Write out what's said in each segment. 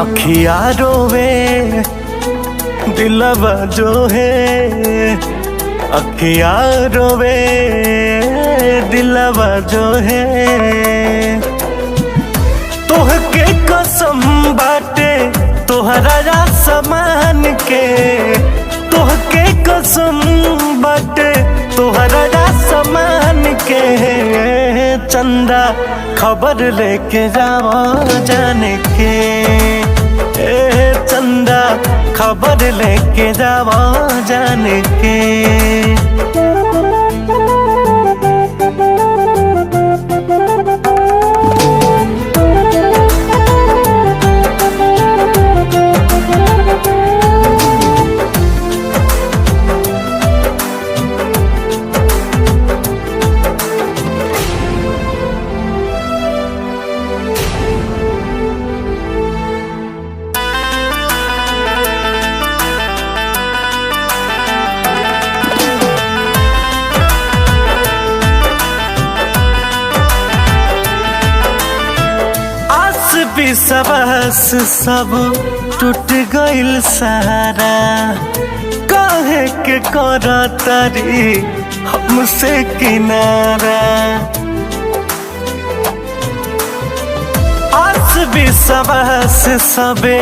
अखिया रोवे दिलवा जो है, अखिया रोवे दिलवा जो है। तोहके कसम बाटे तोहरा समान के, तोहके कसम बाटे तोहरा समान के। चंदा खबर लेके जावा जाने के, चंदा खबर लेके जावा जाने के। विश्वास सब टूट गइल सारा, काहे के करतारी हमसे किनारा। आस विश्वास सबे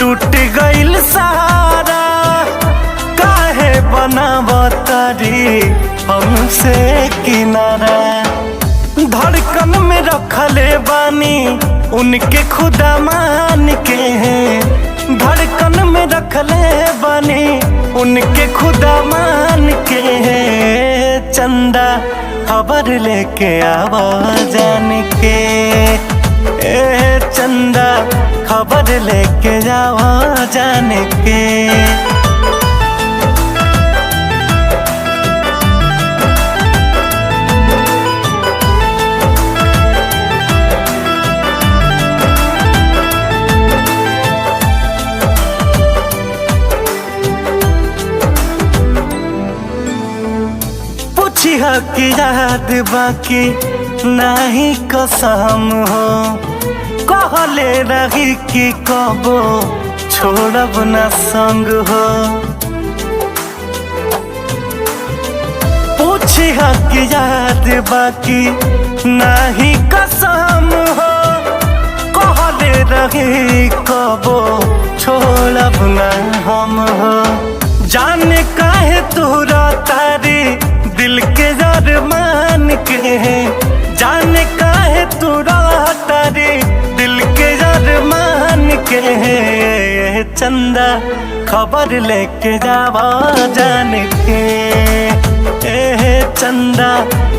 टूट गइल सारा, काहे बनावतारी हमसे किनारा। धड़कन में रखले बानी उनके खुदा मान के हैं, धड़कन में रखले बानी उनके खुदा मान के हैं। चंदा खबर लेके आवा जाने के, चंदा खबर लेके जावा जाने के। पूछिया की याद बाकी नहीं कसम हो, कहले रही कि कबो छोड़ब न संग हो। पूछिया की याद बाकी नहीं कसम हो, कहले रही कबो छोड़ब न हम हो। जाने काहे तोरा तारी दिल के अरमान के, जाने काहे तोरा तारी दिल के अरमान के। चंदा खबर लेके जावा जाने के, चंदा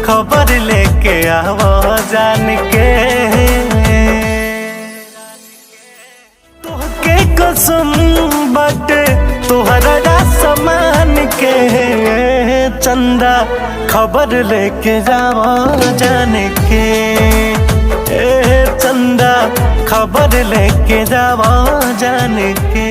खबर लेके आवा जाने के। तोहके कसम बाटे तोहरा समान के, चंदा खबर लेके जावा जाने के, चंदा खबर लेके जावा जाने के।